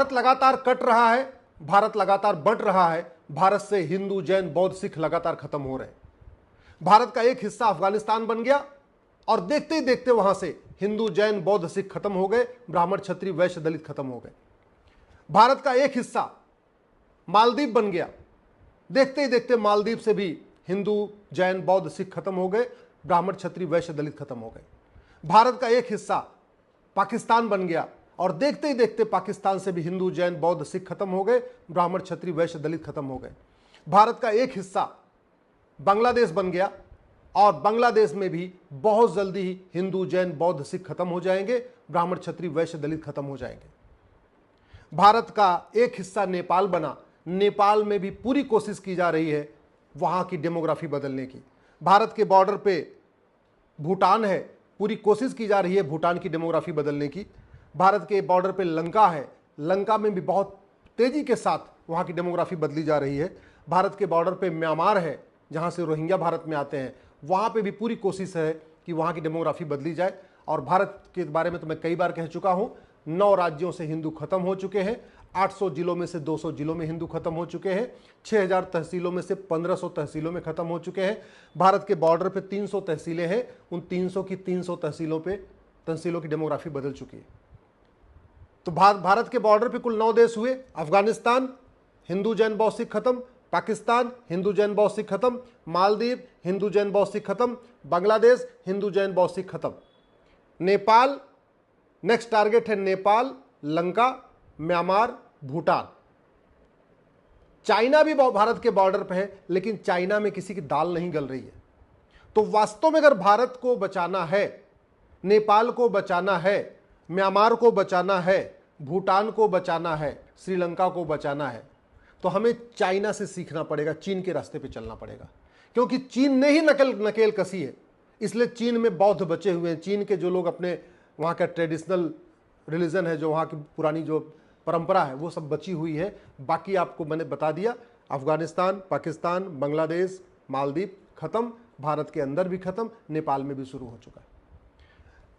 भारत लगातार कट रहा है, भारत लगातार बंट रहा है, भारत से हिंदू जैन बौद्ध सिख लगातार खत्म हो रहे हैं। भारत का एक हिस्सा अफगानिस्तान बन गया और देखते ही देखते वहां से हिंदू जैन बौद्ध सिख खत्म हो गए, ब्राह्मण क्षत्रिय वैश्य दलित खत्म हो गए। भारत का एक हिस्सा मालदीव बन गया, देखते ही देखते मालदीव से भी हिंदू जैन बौद्ध सिख खत्म हो गए, ब्राह्मण क्षत्रिय वैश्य दलित खत्म हो गए। भारत का एक हिस्सा पाकिस्तान बन गया और देखते ही देखते पाकिस्तान से भी हिंदू जैन बौद्ध सिख खत्म हो गए, ब्राह्मण क्षत्रिय वैश्य दलित खत्म हो गए। भारत का एक हिस्सा बांग्लादेश बन गया और बांग्लादेश में भी बहुत जल्दी ही हिंदू जैन बौद्ध सिख खत्म हो जाएंगे, ब्राह्मण क्षत्रिय वैश्य दलित खत्म हो जाएंगे। भारत का एक हिस्सा नेपाल बना, नेपाल में भी पूरी कोशिश की जा रही है वहां की डेमोग्राफी बदलने की। भारत के बॉर्डर पे भूटान है, पूरी कोशिश की जा रही है भूटान की डेमोग्राफी बदलने की। भारत के बॉर्डर पे लंका है, लंका में भी बहुत तेजी के साथ वहाँ की डेमोग्राफी बदली जा रही है। भारत के बॉर्डर पे म्यांमार है, जहाँ से रोहिंग्या भारत में आते हैं, वहाँ पे भी पूरी कोशिश है कि वहाँ की डेमोग्राफी बदली जाए। और भारत के बारे में तो मैं कई बार कह चुका हूँ, 9 राज्यों से हिंदू खत्म हो चुके हैं, 800 जिलों में से 200 जिलों में हिंदू खत्म हो चुके हैं, 6000 तहसीलों में से 1500 तहसीलों में खत्म हो चुके हैं। भारत के बॉर्डर पे 300 तहसीलें हैं, उन 300 की 300 तहसीलों की डेमोग्राफी बदल चुकी है। तो भारत के बॉर्डर पे कुल 9 देश हुए। अफगानिस्तान हिंदू जैन बौद्ध सिख खत्म, पाकिस्तान हिंदू जैन बौद्ध सिख खत्म, मालदीव हिंदू जैन बौद्ध सिख खत्म, बांग्लादेश हिंदू जैन बौद्ध सिख खत्म, नेपाल नेक्स्ट टारगेट है, नेपाल, लंका, म्यांमार, भूटान। चाइना भी भारत के बॉर्डर पे है, लेकिन चाइना में किसी की दाल नहीं गल रही है। तो वास्तव में अगर भारत को बचाना है, नेपाल को बचाना है, म्यांमार को बचाना है, भूटान को बचाना है, श्रीलंका को बचाना है, तो हमें चाइना से सीखना पड़ेगा, चीन के रास्ते पे चलना पड़ेगा। क्योंकि चीन ने ही नकेल कसी है, इसलिए चीन में बौद्ध बचे हुए हैं। चीन के जो लोग अपने वहाँ का ट्रेडिशनल रिलीजन है, जो वहाँ की पुरानी जो परंपरा है, वो सब बची हुई है। बाकी आपको मैंने बता दिया, अफगानिस्तान, पाकिस्तान, बांग्लादेश, मालदीव खत्म, भारत के अंदर भी खत्म, नेपाल में भी शुरू हो चुका है।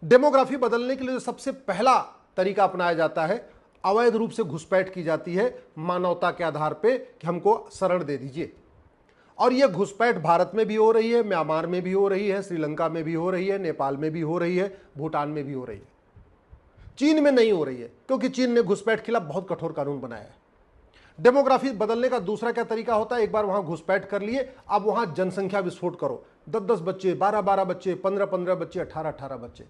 डेमोग्राफी बदलने के लिए जो सबसे पहला तरीका अपनाया जाता है, अवैध रूप से घुसपैठ की जाती है मानवता के आधार पे कि हमको शरण दे दीजिए। और यह घुसपैठ भारत में भी हो रही है, म्यांमार में भी हो रही है, श्रीलंका में भी हो रही है, नेपाल में भी हो रही है, भूटान में भी हो रही है। चीन में नहीं हो रही है, क्योंकि चीन ने घुसपैठ के खिलाफ बहुत कठोर कानून बनाया है। डेमोग्राफी बदलने का दूसरा क्या तरीका होता है, एक बार वहां घुसपैठ कर लिए, अब वहां जनसंख्या विस्फोट करो, 10-10 बच्चे, 12-12 बच्चे, 15-15 बच्चे, 18-18 बच्चे।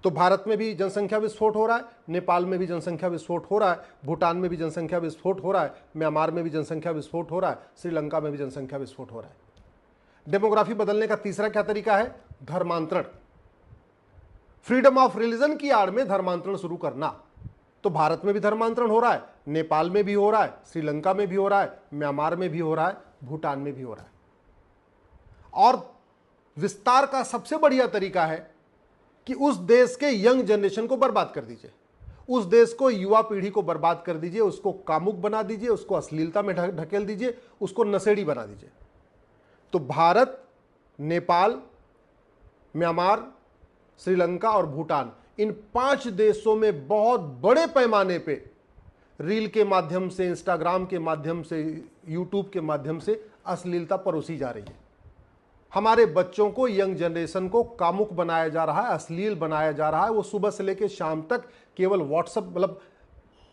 तो भारत में भी जनसंख्या विस्फोट हो रहा है, नेपाल में भी जनसंख्या विस्फोट हो रहा है, भूटान में भी जनसंख्या विस्फोट हो रहा है, म्यांमार में भी जनसंख्या विस्फोट हो रहा है, श्रीलंका में भी जनसंख्या विस्फोट हो रहा है। डेमोग्राफी बदलने का तीसरा क्या तरीका है, धर्मांतरण। फ्रीडम ऑफ रिलीजन की आड़ में धर्मांतरण शुरू करना। तो भारत में भी धर्मांतरण हो रहा है, नेपाल में भी हो रहा है, श्रीलंका में भी हो रहा है, म्यांमार में भी हो रहा है, भूटान में भी हो रहा है। और विस्तार का सबसे बढ़िया तरीका है कि उस देश के यंग जनरेशन को बर्बाद कर दीजिए, उस देश को युवा पीढ़ी को बर्बाद कर दीजिए, उसको कामुक बना दीजिए, उसको अश्लीलता में ढकेल दीजिए, उसको नशेड़ी बना दीजिए। तो भारत, नेपाल, म्यांमार, श्रीलंका और भूटान, इन 5 देशों में बहुत बड़े पैमाने पे रील के माध्यम से, इंस्टाग्राम के माध्यम से, यूट्यूब के माध्यम से अश्लीलता परोसी जा रही है। हमारे बच्चों को, यंग जनरेशन को कामुक बनाया जा रहा है, अश्लील बनाया जा रहा है। वो सुबह से लेकर शाम तक केवल व्हाट्सएप मतलब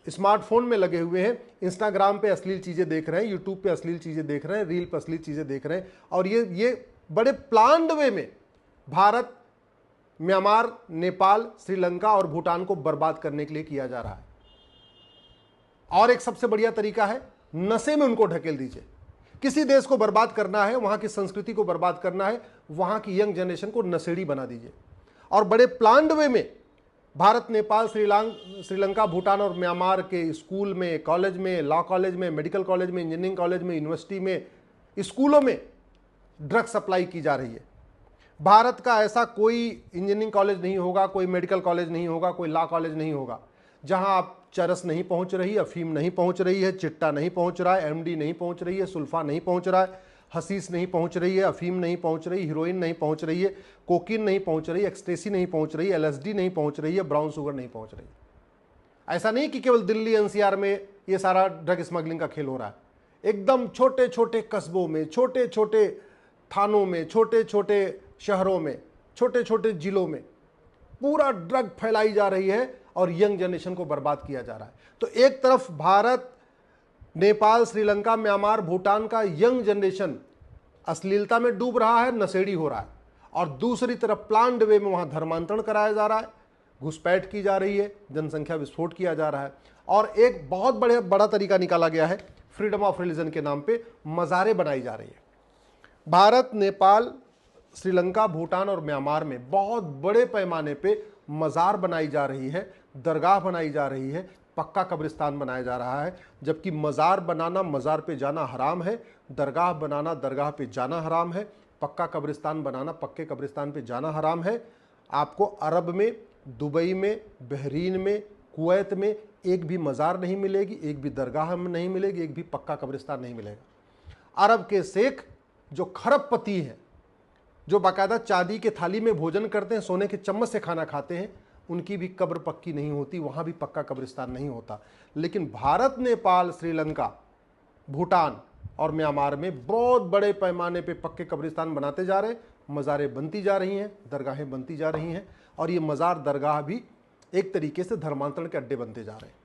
स्मार्टफोन में लगे हुए हैं, इंस्टाग्राम पे अश्लील चीज़ें देख रहे हैं, यूट्यूब पे अश्लील चीज़ें देख रहे हैं, रील पे अश्लील चीज़ें देख रहे हैं। और ये बड़े प्लान्ड वे में भारत, म्यांमार, नेपाल, श्रीलंका और भूटान को बर्बाद करने के लिए किया जा रहा है। और एक सबसे बढ़िया तरीका है, नशे में उनको ढकेल दीजिए। किसी देश को बर्बाद करना है, वहां की संस्कृति को बर्बाद करना है, वहां की यंग जनरेशन को नशेड़ी बना दीजिए। और बड़े प्लान्ड वे में भारत, नेपाल, श्रीलंका, भूटान और म्यांमार के स्कूल में, कॉलेज में, लॉ कॉलेज में, मेडिकल कॉलेज में, इंजीनियरिंग कॉलेज में, यूनिवर्सिटी में, स्कूलों में ड्रग सप्लाई की जा रही है। भारत का ऐसा कोई इंजीनियरिंग कॉलेज नहीं होगा, कोई मेडिकल कॉलेज नहीं होगा, कोई लॉ कॉलेज नहीं होगा जहां आप चरस नहीं पहुंच रही, अफीम नहीं पहुंच रही है, चिट्टा नहीं पहुंच रहा है, एमडी नहीं पहुंच रही है, सुल्फा नहीं पहुंच रहा है, हसीस नहीं पहुंच रही है, अफीम नहीं पहुंच रही, हीरोइन नहीं पहुंच रही है, कोकीन नहीं पहुंच रही, एक्सटेसी नहीं पहुंच रही, एलएसडी नहीं पहुंच रही है, ब्राउन शुगर नहीं पहुंच रही। ऐसा नहीं कि केवल दिल्ली एनसीआर में ये सारा ड्रग स्मगलिंग का खेल हो रहा है, एकदम छोटे छोटे कस्बों में, छोटे छोटे थानों में, छोटे छोटे शहरों में, छोटे छोटे जिलों में पूरा ड्रग फैलाई जा रही है और यंग जनरेशन को बर्बाद किया जा रहा है। तो एक तरफ भारत, नेपाल, श्रीलंका, म्यांमार, भूटान का यंग जनरेशन अश्लीलता में डूब रहा है, नशेड़ी हो रहा है, और दूसरी तरफ प्लान्ड वे में वहां धर्मांतरण कराया जा रहा है, घुसपैठ की जा रही है, जनसंख्या विस्फोट किया जा रहा है। और एक बहुत बड़ा तरीका निकाला गया है, फ्रीडम ऑफ रिलीजन के नाम पे मज़ारें बनाई जा रही है। भारत, नेपाल, श्रीलंका, भूटान और म्यांमार में बहुत बड़े पैमाने पे मज़ार बनाई जा रही है, दरगाह बनाई जा रही है, पक्का कब्रिस्तान बनाया जा रहा है। जबकि मज़ार बनाना मज़ार पे जाना हराम है, दरगाह बनाना दरगाह पे जाना हराम है, पक्का कब्रिस्तान बनाना पक्के कब्रिस्तान पे जाना हराम है। आपको अरब में, दुबई में, बहरीन में, कुवैत में एक भी मज़ार नहीं मिलेगी, एक भी दरगाह में नहीं मिलेगी, एक भी पक्का कब्रिस्तान नहीं मिलेगा। अरब के शेख जो खरबपति हैं, जो बाकायदा चांदी के थाली में भोजन करते हैं, सोने के चम्मच से खाना खाते हैं, उनकी भी कब्र पक्की नहीं होती, वहाँ भी पक्का कब्रिस्तान नहीं होता। लेकिन भारत, नेपाल, श्रीलंका, भूटान और म्यांमार में बहुत बड़े पैमाने पे पक्के कब्रिस्तान बनाते जा रहे हैं, मज़ारें बनती जा रही हैं, दरगाहें बनती जा रही हैं, और ये मज़ार दरगाह भी एक तरीके से धर्मांतरण के अड्डे बनते जा रहे हैं।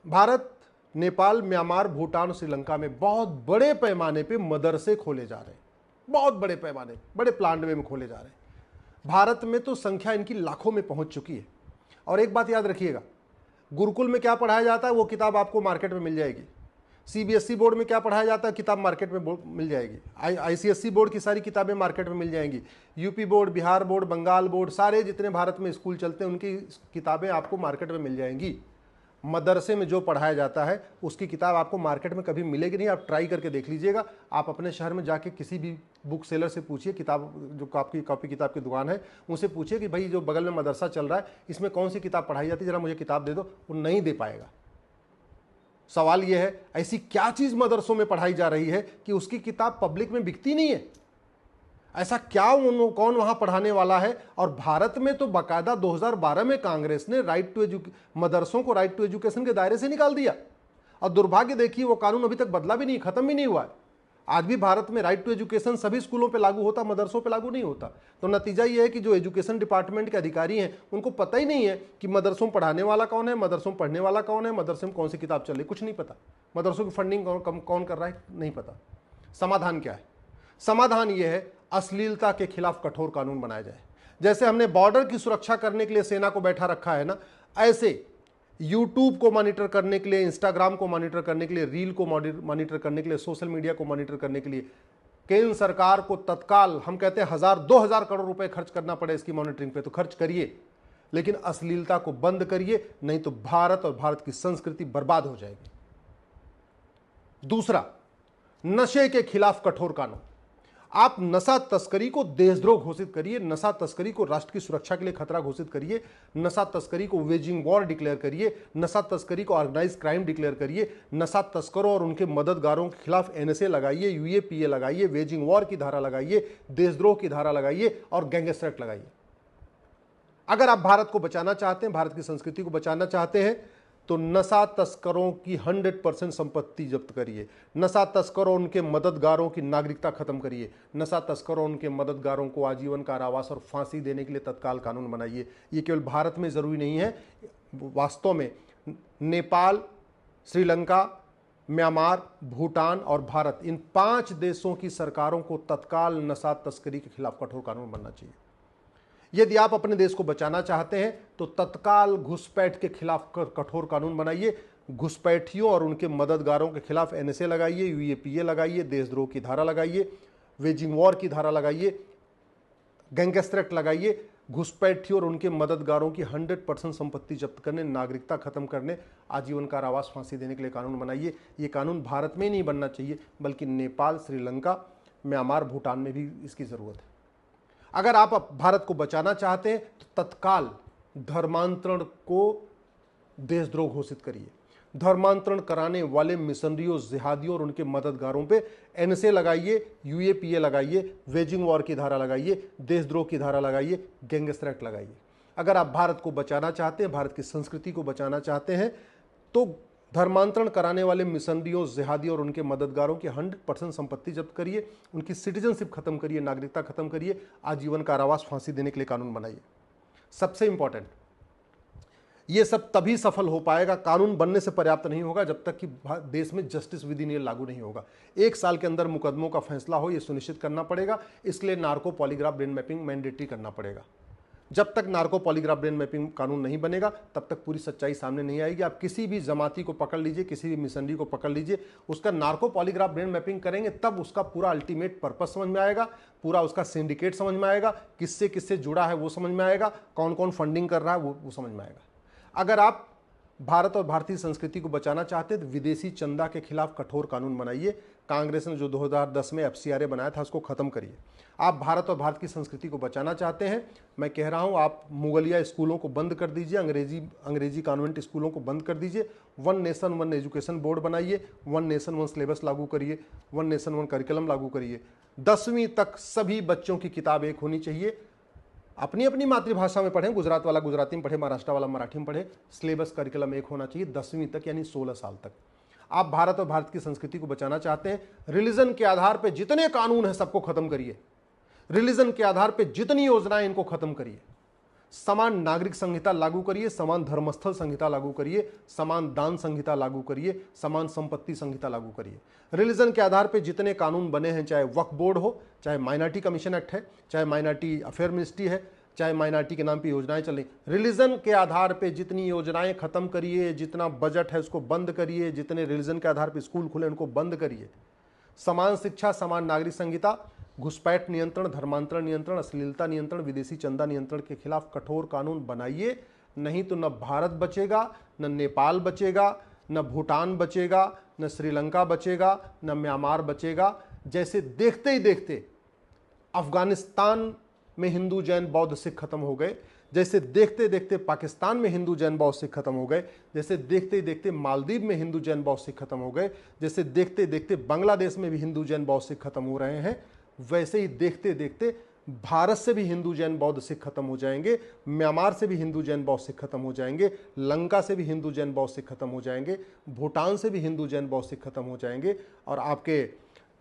भारत, नेपाल, म्यांमार, भूटान, श्रीलंका में बहुत बड़े पैमाने पे मदरसे खोले जा रहे हैं, बहुत बड़े पैमाने, बड़े प्लान वे में खोले जा रहे हैं। भारत में तो संख्या इनकी लाखों में पहुंच चुकी है। और एक बात याद रखिएगा, गुरुकुल में क्या पढ़ाया जाता है वो किताब आपको मार्केट में मिल जाएगी। सीबीएसई बोर्ड में क्या पढ़ाया जाता है, किताब मार्केट में मिल जाएगी। आईसीएसई बोर्ड की सारी किताबें मार्केट में मिल जाएंगी। UP board, Bihar board, Bengal board, सारे जितने भारत में स्कूल चलते हैं उनकी किताबें आपको मार्केट में मिल जाएंगी। मदरसे में जो पढ़ाया जाता है उसकी किताब आपको मार्केट में कभी मिलेगी नहीं। आप ट्राई करके देख लीजिएगा। आप अपने शहर में जाके किसी भी बुक सेलर से पूछिए, किताब जो कॉपी किताब की दुकान है, उनसे पूछिए कि भाई जो बगल में मदरसा चल रहा है इसमें कौन सी किताब पढ़ाई जाती है, जरा मुझे किताब दे दो। वो नहीं दे पाएगा। सवाल यह है, ऐसी क्या चीज़ मदरसों में पढ़ाई जा रही है कि उसकी किताब पब्लिक में बिकती नहीं है? ऐसा क्या कौन वहां पढ़ाने वाला है? और भारत में तो बाकायदा 2012 में कांग्रेस ने मदरसों को राइट टू एजुकेशन के दायरे से निकाल दिया। और दुर्भाग्य देखिए, वो कानून अभी तक बदला भी नहीं, खत्म भी नहीं हुआ है। आज भी भारत में राइट टू एजुकेशन सभी स्कूलों पे लागू होता, मदरसों पे लागू नहीं होता। तो नतीजा ये है कि जो एजुकेशन डिपार्टमेंट के अधिकारी हैं उनको पता ही नहीं है कि मदरसों पढ़ाने वाला कौन है, मदरसों पढ़ने वाला कौन है, मदरसे में कौन सी किताब चल रही, कुछ नहीं पता। मदरसों की फंडिंग कौन कर रहा है, नहीं पता। समाधान क्या है? समाधान यह है, अश्लीलता के खिलाफ कठोर कानून बनाया जाए। जैसे हमने बॉर्डर की सुरक्षा करने के लिए सेना को बैठा रखा है ना, ऐसे यूट्यूब को मॉनिटर करने के लिए, इंस्टाग्राम को मॉनिटर करने के लिए, रील को मॉनिटर करने के लिए, सोशल मीडिया को मॉनिटर करने के लिए केंद्र सरकार को तत्काल, हम कहते हैं 1000-2000 करोड़ रुपए खर्च करना पड़े इसकी मॉनिटरिंग पे, तो खर्च करिए, लेकिन अश्लीलता को बंद करिए, नहीं तो भारत और भारत की संस्कृति बर्बाद हो जाएगी। दूसरा, नशे के खिलाफ कठोर कानून। आप नशा तस्करी को देशद्रोह घोषित करिए, नशा तस्करी को राष्ट्र की सुरक्षा के लिए खतरा घोषित करिए, नशा तस्करी को वेजिंग वॉर डिक्लेयर करिए, नशा तस्करी को ऑर्गेनाइज क्राइम डिक्लेयर करिए, नशा तस्करों और उनके मददगारों के खिलाफ एनएसए लगाइए, यूएपीए लगाइए, वेजिंग वॉर की धारा लगाइए, देशद्रोह की धारा लगाइए और गैंगस्टर एक्ट लगाइए। अगर आप भारत को बचाना चाहते हैं, भारत की संस्कृति को बचाना चाहते हैं, तो नशा तस्करों की 100% संपत्ति जब्त करिए, नशा तस्करों उनके मददगारों की नागरिकता खत्म करिए, नशा तस्करों उनके मददगारों को आजीवन कारावास और फांसी देने के लिए तत्काल कानून बनाइए। ये केवल भारत में जरूरी नहीं है, वास्तव में नेपाल, श्रीलंका, म्यांमार, भूटान और भारत, इन 5 देशों की सरकारों को तत्काल नशा तस्करी के खिलाफ कठोर कानून बनना चाहिए। यदि आप अपने देश को बचाना चाहते हैं तो तत्काल घुसपैठ के खिलाफ कठोर कानून बनाइए, घुसपैठियों और उनके मददगारों के खिलाफ एनएसए लगाइए, यूएपीए लगाइए, देशद्रोह की धारा लगाइए, वेजिंग वॉर की धारा लगाइए, गैंगस्टर एक्ट लगाइए, घुसपैठियों और उनके मददगारों की 100% संपत्ति जब्त करने, नागरिकता खत्म करने, आजीवन कारावास, फांसी देने के लिए कानून बनाइए। ये कानून भारत में ही नहीं बनना चाहिए, बल्कि नेपाल, श्रीलंका, म्यांमार, भूटान में भी इसकी जरूरत है। अगर आप भारत को बचाना चाहते हैं तो तत्काल धर्मांतरण को देशद्रोह घोषित करिए। धर्मांतरण कराने वाले मिशनरियों, जिहादियों और उनके मददगारों पे एनएसए लगाइए, यूएपीए लगाइए, वेजिंग वॉर की धारा लगाइए, देशद्रोह की धारा लगाइए, गैंगस्टर एक्ट लगाइए। अगर आप भारत को बचाना चाहते हैं, भारत की संस्कृति को बचाना चाहते हैं, तो धर्मांतरण कराने वाले मिशनरियों, जिहादियों और उनके मददगारों की 100% संपत्ति जब्त करिए, उनकी सिटीजनशिप खत्म करिए, नागरिकता खत्म करिए, आजीवन कारावास, फांसी देने के लिए कानून बनाइए। सबसे इंपॉर्टेंट, ये सब तभी सफल हो पाएगा, कानून बनने से पर्याप्त नहीं होगा जब तक कि देश में जस्टिस विद इन ईयर लागू नहीं होगा। 1 साल के अंदर मुकदमों का फैसला हो, ये सुनिश्चित करना पड़ेगा। इसलिए narco polygraph brain mapping mandatory करना पड़ेगा। जब तक नार्को पॉलीग्राफ ब्रेन मैपिंग कानून नहीं बनेगा, तब तक पूरी सच्चाई सामने नहीं आएगी। आप किसी भी जमाती को पकड़ लीजिए, किसी भी मिशनरी को पकड़ लीजिए, उसका नार्को पॉलीग्राफ ब्रेन मैपिंग करेंगे, तब उसका पूरा अल्टीमेट पर्पस समझ में आएगा, पूरा उसका सिंडिकेट समझ में आएगा, किससे किससे जुड़ा है वो समझ में आएगा, कौन कौन फंडिंग कर रहा है वो समझ में आएगा। अगर आप भारत और भारतीय संस्कृति को बचाना चाहते हैं तो विदेशी चंदा के खिलाफ कठोर कानून बनाइए। कांग्रेस ने जो 2010 में FCRA बनाया था, उसको खत्म करिए। आप भारत और भारत की संस्कृति को बचाना चाहते हैं, मैं कह रहा हूं, आप मुगलिया स्कूलों को बंद कर दीजिए, अंग्रेजी कॉन्वेंट स्कूलों को बंद कर दीजिए। 1 नेशन 1 एजुकेशन बोर्ड बनाइए, 1 नेशन 1 सिलेबस लागू करिए, 1 नेशन 1 करिकुलम लागू करिए। 10वीं तक सभी बच्चों की किताब एक होनी चाहिए। अपनी अपनी मातृभाषा में पढ़ें, गुजरात वाला गुजराती में पढ़े, महाराष्ट्र वाला मराठी में पढ़े, सिलेबस करिकुलम एक होना चाहिए 10वीं तक, यानी 16 साल तक। आप भारत और भारत की संस्कृति को बचाना चाहते हैं, रिलीजन के आधार पर जितने कानून हैं सबको खत्म करिए, रिलीजन के आधार पर जितनी योजनाएं इनको खत्म करिए। समान नागरिक संहिता लागू करिए, समान धर्मस्थल संहिता लागू करिए, समान दान संहिता लागू करिए, समान संपत्ति संहिता लागू करिए। रिलीजन के आधार पर जितने कानून बने हैं, चाहे वक्फ बोर्ड हो, चाहे माइनॉरिटी कमीशन एक्ट है, चाहे माइनॉरिटी अफेयर मिनिस्ट्री है, चाहे माइनॉरिटी के नाम पे योजनाएं चल रही, रिलीजन के आधार पे जितनी योजनाएं खत्म करिए, जितना बजट है उसको बंद करिए, जितने रिलीजन के आधार पे स्कूल खुले उनको बंद करिए। समान शिक्षा, समान नागरिक संहिता, घुसपैठ नियंत्रण, धर्मांतरण नियंत्रण, अश्लीलता नियंत्रण, विदेशी चंदा नियंत्रण के खिलाफ कठोर कानून बनाइए। नहीं तो न भारत बचेगा, न नेपाल बचेगा, न भूटान बचेगा, न श्रीलंका बचेगा, न म्यांमार बचेगा। जैसे देखते ही देखते अफगानिस्तान में हिंदू जैन बौद्ध सिख खत्म हो गए, जैसे देखते देखते पाकिस्तान में हिंदू जैन बौद्ध सिख खत्म हो गए, जैसे देखते देखते मालदीव में हिंदू जैन बौद्ध सिख खत्म हो गए, जैसे देखते देखते बांग्लादेश में भी हिंदू जैन बौद्ध सिख खत्म हो रहे हैं, वैसे ही देखते देखते भारत से भी हिंदू जैन बौद्ध सिख खत्म हो जाएंगे, म्यांमार से भी हिंदू जैन बौद्ध सिख खत्म हो जाएंगे, लंका से भी हिंदू जैन बौद्ध सिख खत्म हो जाएंगे, भूटान से भी हिंदू जैन बौद्ध सिख खत्म हो जाएंगे, और आपके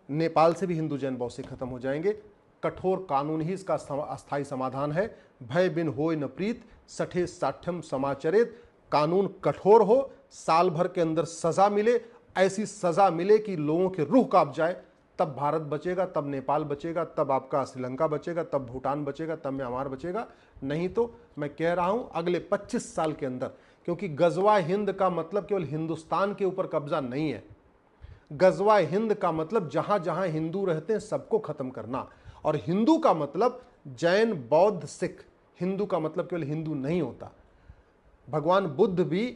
नेपाल से भी हिंदू जैन बौद्ध सिख खत्म हो जाएंगे। कठोर कानून ही इसका अस्थायी समाधान है। भय बिन होय न प्रीत, सठे साठ्यम समाचरित। कानून कठोर हो, साल भर के अंदर सजा मिले, ऐसी सजा मिले कि लोगों के रूह कांप जाए, तब भारत बचेगा, तब नेपाल बचेगा, तब आपका श्रीलंका बचेगा, तब भूटान बचेगा, तब म्यांमार बचेगा। नहीं तो मैं कह रहा हूं अगले 25 साल के अंदर, क्योंकि गजवा हिंद का मतलब केवल हिंदुस्तान के ऊपर कब्जा नहीं है। गजवा हिंद का मतलब जहां जहां हिंदू रहते हैं सबको खत्म करना। और हिंदू का मतलब जैन बौद्ध सिख, हिंदू का मतलब केवल हिंदू नहीं होता। भगवान बुद्ध भी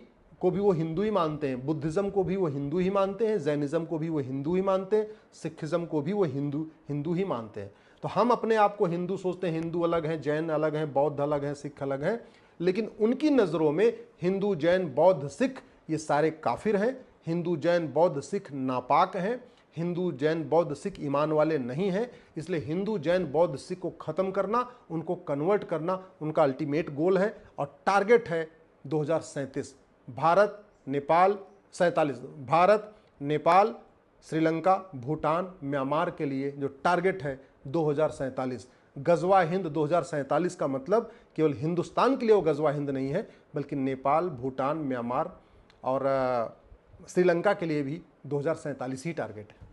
को भी वो हिंदू ही मानते हैं, बुद्धिज्म को भी वो हिंदू ही मानते हैं, जैनिज्म को भी वो हिंदू ही मानते हैं, सिखिज्म को भी वो हिंदू ही मानते हैं। तो हम अपने आप को हिंदू सोचते हैं, हिंदू अलग हैं, जैन अलग हैं, बौद्ध अलग हैं, सिख अलग हैं, लेकिन उनकी नज़रों में हिंदू जैन बौद्ध सिख ये सारे काफिर हैं। हिंदू जैन बौद्ध सिख नापाक हैं, हिंदू जैन बौद्ध सिख ईमान वाले नहीं हैं। इसलिए हिंदू जैन बौद्ध सिख को ख़त्म करना, उनको कन्वर्ट करना उनका अल्टीमेट गोल है, और टारगेट है 2037। भारत नेपाल 47, भारत नेपाल श्रीलंका भूटान म्यांमार के लिए जो टारगेट है 2047। गजवा हिंद 2047 का मतलब केवल हिंदुस्तान के लिए वो गजवा हिंद नहीं है, बल्कि नेपाल, भूटान, म्यांमार और श्रीलंका के लिए भी 2047 ही टारगेट है।